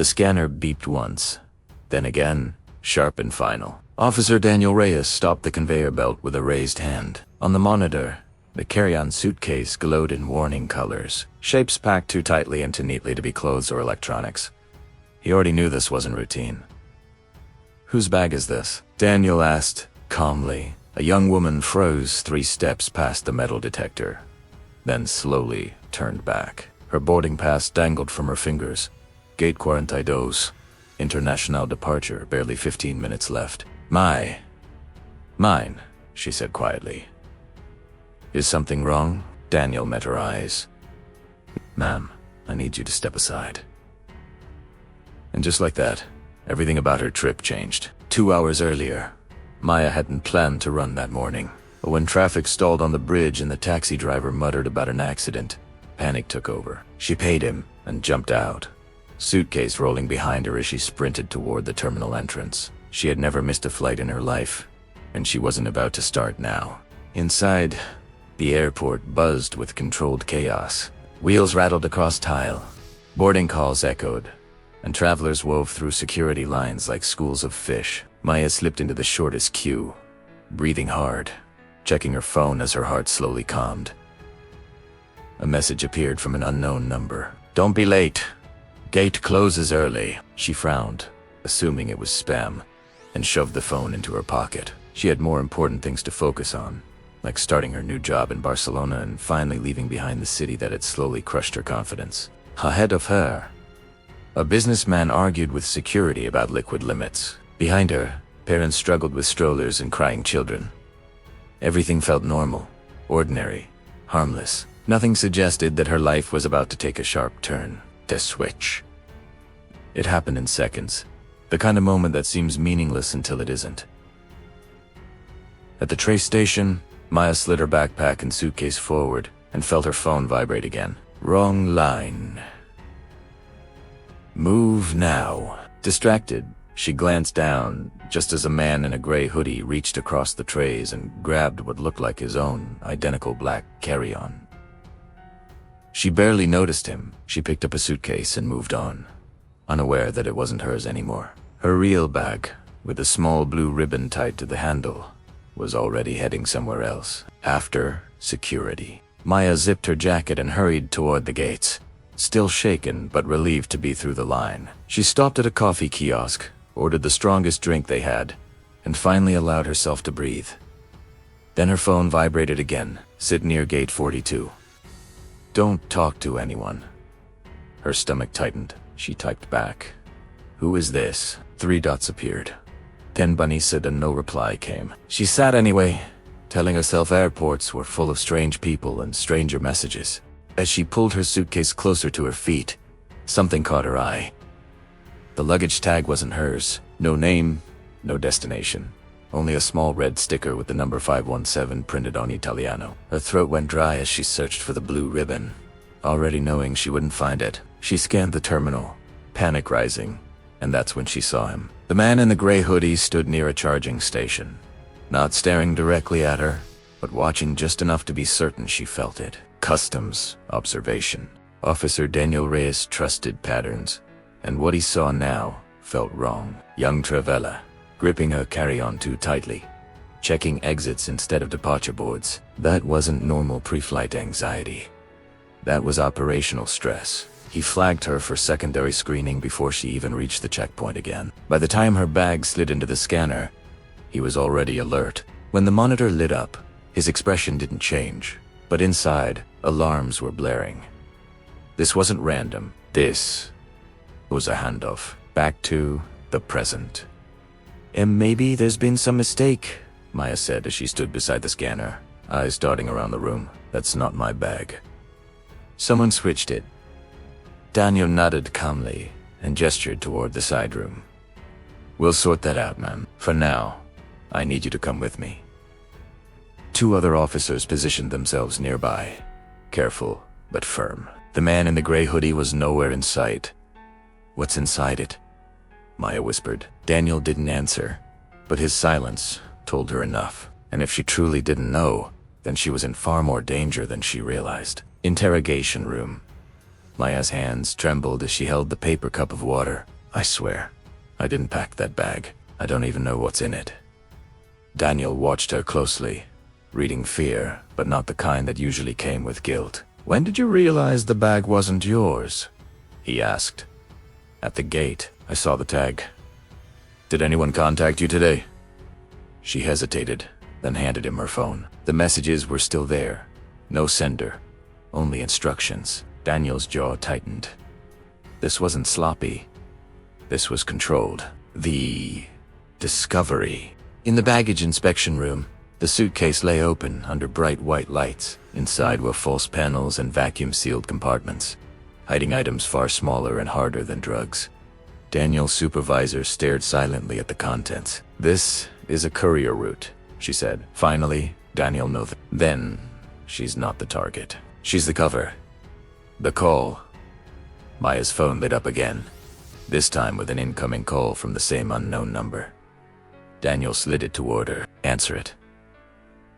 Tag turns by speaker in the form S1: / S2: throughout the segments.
S1: The scanner beeped once, then again, sharp and final. Officer Daniel Reyes stopped the conveyor belt with a raised hand. On the monitor, the carry-on suitcase glowed in warning colors, shapes packed too tightly and too neatly to be clothes or electronics. He already knew this wasn't routine. "Whose bag is this?" Daniel asked, calmly. A young woman froze 3 steps past the metal detector, then slowly turned back. Her boarding pass dangled from her fingers. Gate 42, international departure, barely 15 minutes left. Mine, she said quietly. "Is something wrong?" Daniel met her eyes. "Ma'am, I need you to step aside." And just like that, everything about her trip changed. 2 hours earlier, Maya hadn't planned to run that morning. But when traffic stalled on the bridge and the taxi driver muttered about an accident, panic took over. She paid him and jumped out, suitcase rolling behind her as she sprinted toward the terminal entrance. She had never missed a flight in her life, and she wasn't about to start now. Inside, the airport buzzed with controlled chaos. Wheels rattled across tile, boarding calls echoed, and travelers wove through security lines like schools of fish. Maya slipped into the shortest queue, breathing hard, checking her phone as her heart slowly calmed. A message appeared from an unknown number. "Don't be late. Gate closes early." She frowned, assuming it was spam, and shoved the phone into her pocket. She had more important things to focus on, like starting her new job in Barcelona and finally leaving behind the city that had slowly crushed her confidence. Ahead of her, a businessman argued with security about liquid limits. Behind her, parents struggled with strollers and crying children. Everything felt normal, ordinary, harmless. Nothing suggested that her life was about to take a sharp turn, to switch. It happened in seconds, the kind of moment that seems meaningless until it isn't. At the train station, Maya slid her backpack and suitcase forward and felt her phone vibrate again. Wrong line. Move now. Distracted, she glanced down just as a man in a gray hoodie reached across the trays and grabbed what looked like his own identical black carry-on. She barely noticed him. She picked up a suitcase and moved on, unaware that it wasn't hers anymore. Her real bag, with a small blue ribbon tied to the handle, was already heading somewhere else. After security. Maya zipped her jacket and hurried toward the gates, still shaken but relieved to be through the line. She stopped at a coffee kiosk, ordered the strongest drink they had, and finally allowed herself to breathe. Then her phone vibrated again. "Sit near gate 42. Don't talk to anyone." Her stomach tightened. She typed back, "Who is this?" 3 dots appeared. 10 bunnies said and no reply came. She sat anyway, telling herself airports were full of strange people and stranger messages. As she pulled her suitcase closer to her feet, something caught her eye. The luggage tag wasn't hers. No name, no destination. Only a small red sticker with the number 517 printed on Italiano. Her throat went dry as she searched for the blue ribbon, already knowing she wouldn't find it. She scanned the terminal, panic rising, and that's when she saw him. The man in the gray hoodie stood near a charging station, not staring directly at her, but watching just enough to be certain she felt it. Customs observation. Officer Daniel Reyes trusted patterns, and what he saw now felt wrong. Young Travella, gripping her carry-on too tightly, checking exits instead of departure boards. That wasn't normal pre-flight anxiety. That was operational stress. He flagged her for secondary screening before she even reached the checkpoint again. By the time her bag slid into the scanner, he was already alert. When the monitor lit up, his expression didn't change, but inside, alarms were blaring. This wasn't random. This was a handoff back to the present. "And maybe there's been some mistake," Maya said as she stood beside the scanner, eyes darting around the room. "That's not my bag. Someone switched it." Daniel nodded calmly and gestured toward the side room. "We'll sort that out, ma'am. For now, I need you to come with me." 2 other officers positioned themselves nearby, careful but firm. The man in the gray hoodie was nowhere in sight. "What's inside it?" Maya whispered. Daniel didn't answer, but his silence told her enough. And if she truly didn't know, then she was in far more danger than she realized. Interrogation room. Maya's hands trembled as she held the paper cup of water. I swear, I didn't pack that bag. I don't even know what's in it. Daniel watched her closely, reading fear, but not the kind that usually came with guilt. When did you realize the bag wasn't yours? He asked. At the gate, I saw the tag. Did anyone contact you today? She hesitated, then handed him her phone. The messages were still there. No sender, only instructions. Daniel's jaw tightened. This wasn't sloppy. This was controlled. The discovery. In the baggage inspection room, the suitcase lay open under bright white lights. Inside were false panels and vacuum-sealed compartments, hiding items far smaller and harder than drugs. Daniel's supervisor stared silently at the contents. This is a courier route, she said. Finally, Daniel knew that. Then, she's not the target. She's the cover. The call. Maya's phone lit up again, this time with an incoming call from the same unknown number. Daniel slid it toward her. Answer it.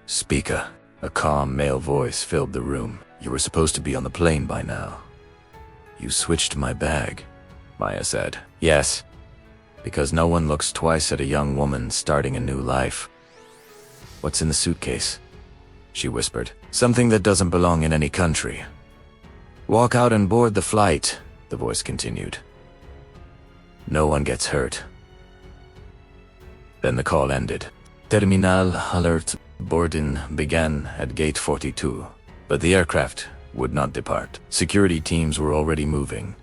S1: Speaker. A calm male voice filled the room. You were supposed to be on the plane by now. You switched my bag, Maya said. Yes, because no one looks twice at a young woman starting a new life. What's in the suitcase? She whispered. Something that doesn't belong in any country. Walk out and board the flight, the voice continued. No one gets hurt. Then the call ended. Terminal alert boarding began at gate 42, but the aircraft would not depart. Security teams were already moving,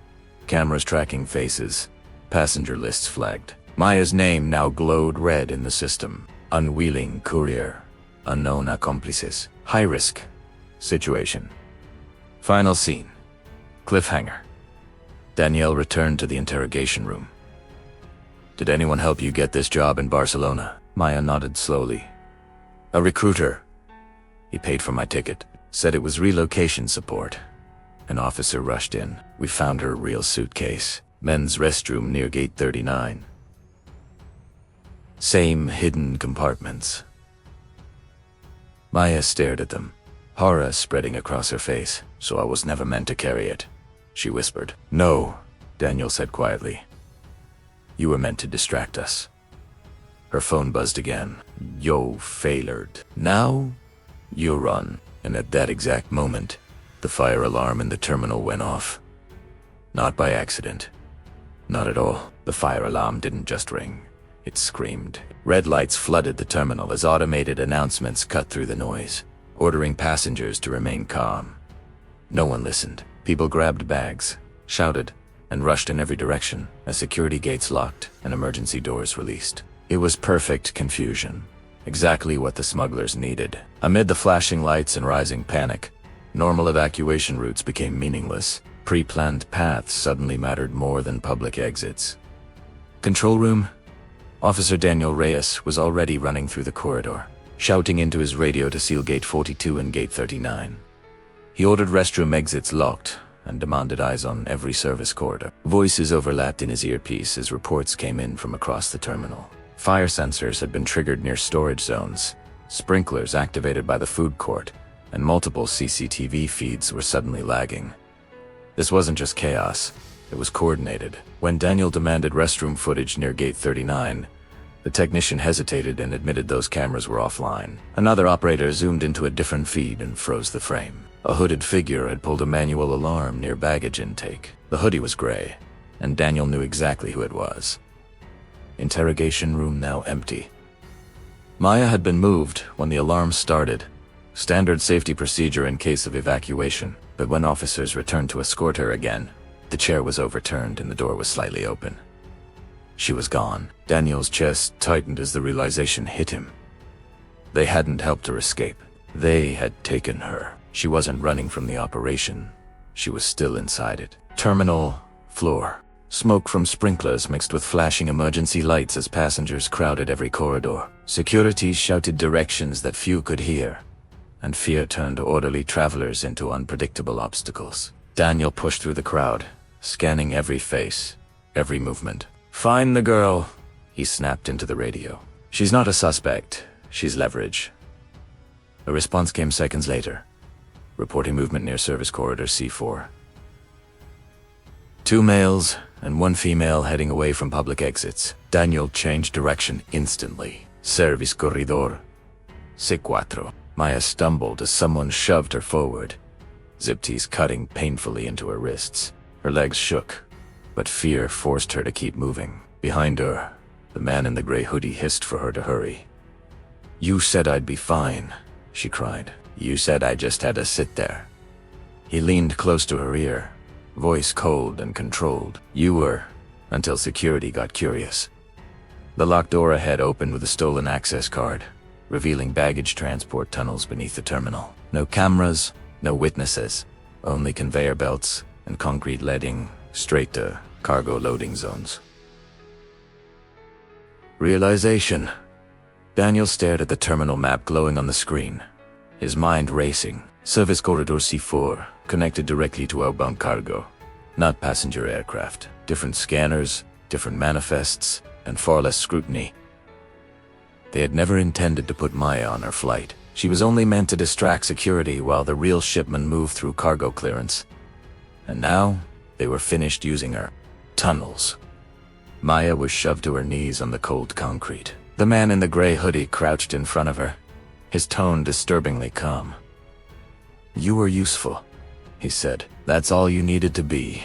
S1: cameras tracking faces, passenger lists flagged. Maya's name now glowed red in the system. Unwilling courier, unknown accomplices, high risk situation. Final scene. Cliffhanger. Danielle returned to the interrogation room. Did anyone help you get this job in Barcelona? Maya nodded slowly. A recruiter. He paid for my ticket. Said it was relocation support. An officer rushed in. We found her real suitcase. Men's restroom near gate 39. Same hidden compartments. Maya stared at them, horror spreading across her face. So I was never meant to carry it, she whispered. No, Daniel said quietly. You were meant to distract us. Her phone buzzed again. Yo failored. Now, you run. And at that exact moment, the fire alarm in the terminal went off. Not by accident. Not at all. The fire alarm didn't just ring. It screamed. Red lights flooded the terminal as automated announcements cut through the noise, ordering passengers to remain calm. No one listened. People grabbed bags, shouted, and rushed in every direction as security gates locked and emergency doors released. It was perfect confusion. Exactly what the smugglers needed. Amid the flashing lights and rising panic, normal evacuation routes became meaningless. Pre-planned paths suddenly mattered more than public exits. Control room. Officer Daniel Reyes was already running through the corridor, shouting into his radio to seal gate 42 and gate 39. He ordered restroom exits locked and demanded eyes on every service corridor. Voices overlapped in his earpiece as reports came in from across the terminal. Fire sensors had been triggered near storage zones, sprinklers activated by the food court, and multiple CCTV feeds were suddenly lagging. This wasn't just chaos, it was coordinated. When Daniel demanded restroom footage near gate 39, the technician hesitated and admitted those cameras were offline. Another operator zoomed into a different feed and froze the frame. A hooded figure had pulled a manual alarm near baggage intake. The hoodie was gray, and Daniel knew exactly who it was. Interrogation room now empty. Maya had been moved when the alarm started, standard safety procedure in case of evacuation, but when officers returned to escort her again, the chair was overturned and the door was slightly open. She was gone. Daniel's chest tightened as the realization hit him. They hadn't helped her escape. They had taken her. She wasn't running from the operation. She was still inside it. Terminal floor. Smoke from sprinklers mixed with flashing emergency lights as passengers crowded every corridor. Security shouted directions that few could hear, and fear turned orderly travelers into unpredictable obstacles. Daniel pushed through the crowd, scanning every face, every movement. Find the girl, he snapped into the radio. She's not a suspect, she's leverage. A response came seconds later, reporting movement near service corridor C4. 2 males and 1 female heading away from public exits. Daniel changed direction instantly. Service corridor. C4. Maya stumbled as someone shoved her forward, zip tees cutting painfully into her wrists. Her legs shook, but fear forced her to keep moving. Behind her, the man in the gray hoodie hissed for her to hurry. "You said I'd be fine," she cried. "You said I just had to sit there." He leaned close to her ear, voice cold and controlled. "You were, until security got curious." The locked door ahead opened with a stolen access card, revealing baggage transport tunnels beneath the terminal. No cameras, no witnesses, only conveyor belts and concrete leading straight to cargo loading zones. Realization. Daniel stared at the terminal map glowing on the screen, his mind racing. Service Corridor C4, connected directly to outbound cargo, not passenger aircraft. Different scanners, different manifests, and far less scrutiny. They had never intended to put Maya on her flight. She was only meant to distract security while the real shipment moved through cargo clearance. And now, they were finished using her. Tunnels. Maya was shoved to her knees on the cold concrete. The man in the gray hoodie crouched in front of her, his tone disturbingly calm. "You were useful," he said. "That's all you needed to be."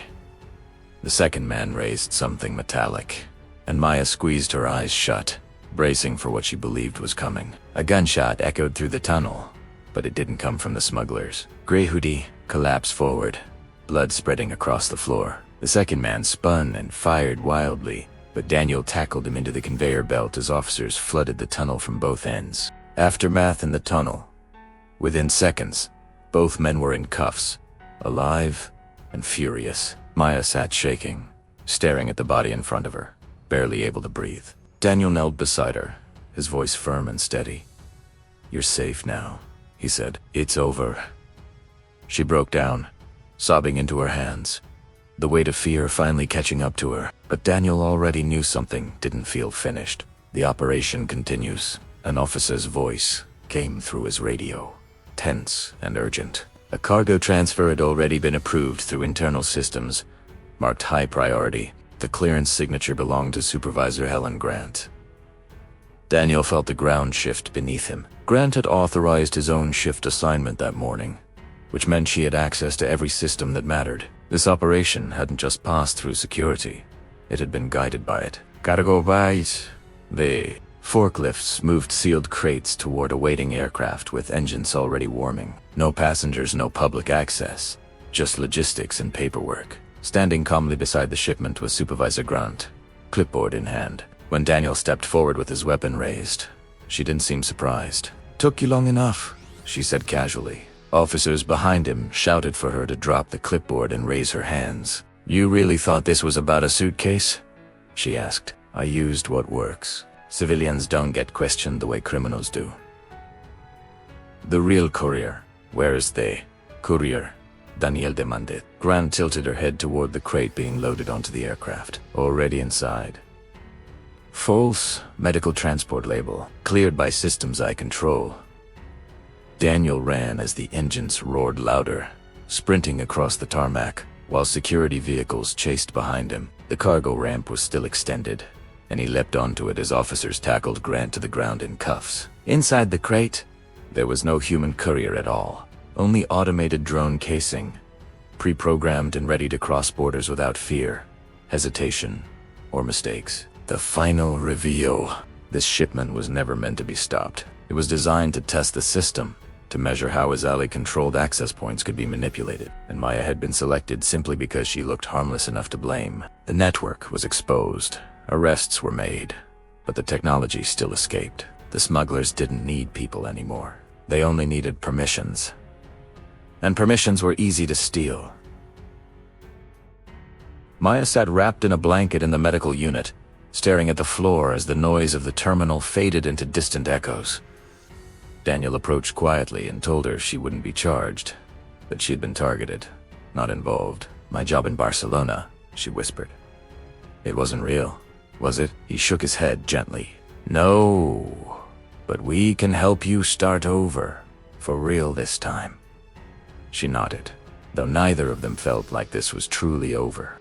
S1: The second man raised something metallic, and Maya squeezed her eyes shut, bracing for what she believed was coming. A gunshot echoed through the tunnel, but it didn't come from the smugglers. Gray hoodie collapsed forward, blood spreading across the floor. The second man spun and fired wildly, but Daniel tackled him into the conveyor belt as officers flooded the tunnel from both ends. Aftermath in the tunnel. Within seconds, both men were in cuffs, alive and furious. Maya sat shaking, staring at the body in front of her, barely able to breathe. Daniel knelt beside her, his voice firm and steady. "You're safe now," he said. "It's over." She broke down, sobbing into her hands, the weight of fear finally catching up to her. But Daniel already knew something didn't feel finished. "The operation continues." An officer's voice came through his radio, tense and urgent. A cargo transfer had already been approved through internal systems, marked high priority. The clearance signature belonged to Supervisor Helen Grant. Daniel felt the ground shift beneath him. Grant had authorized his own shift assignment that morning, which meant she had access to every system that mattered. This operation hadn't just passed through security, it had been guided by it. "Cargo bays." The forklifts moved sealed crates toward a waiting aircraft with engines already warming. No passengers, no public access, just logistics and paperwork. Standing calmly beside the shipment was Supervisor Grant, clipboard in hand. When Daniel stepped forward with his weapon raised, she didn't seem surprised. "Took you long enough," she said casually. Officers behind him shouted for her to drop the clipboard and raise her hands. "You really thought this was about a suitcase?" she asked. "I used what works. Civilians don't get questioned the way criminals do." "The real courier. Where is the courier?" Daniel demanded. Grant tilted her head toward the crate being loaded onto the aircraft. "Already inside." "False medical transport label. Cleared by systems I control." Daniel ran as the engines roared louder, sprinting across the tarmac, while security vehicles chased behind him. The cargo ramp was still extended, and he leapt onto it as officers tackled Grant to the ground in cuffs. Inside the crate, there was no human courier at all, only automated drone casing, pre-programmed and ready to cross borders without fear, hesitation, or mistakes. The final reveal. This shipment was never meant to be stopped. It was designed to test the system, to measure how Azali-controlled access points could be manipulated, and Maya had been selected simply because she looked harmless enough to blame. The network was exposed, arrests were made, but the technology still escaped. The smugglers didn't need people anymore. They only needed permissions. And permissions were easy to steal. Maya sat wrapped in a blanket in the medical unit, staring at the floor as the noise of the terminal faded into distant echoes. Daniel approached quietly and told her she wouldn't be charged, that she had been targeted, not involved. "My job in Barcelona," she whispered. "It wasn't real, was it?" He shook his head gently. "No, but we can help you start over, for real this time." She nodded, though neither of them felt like this was truly over.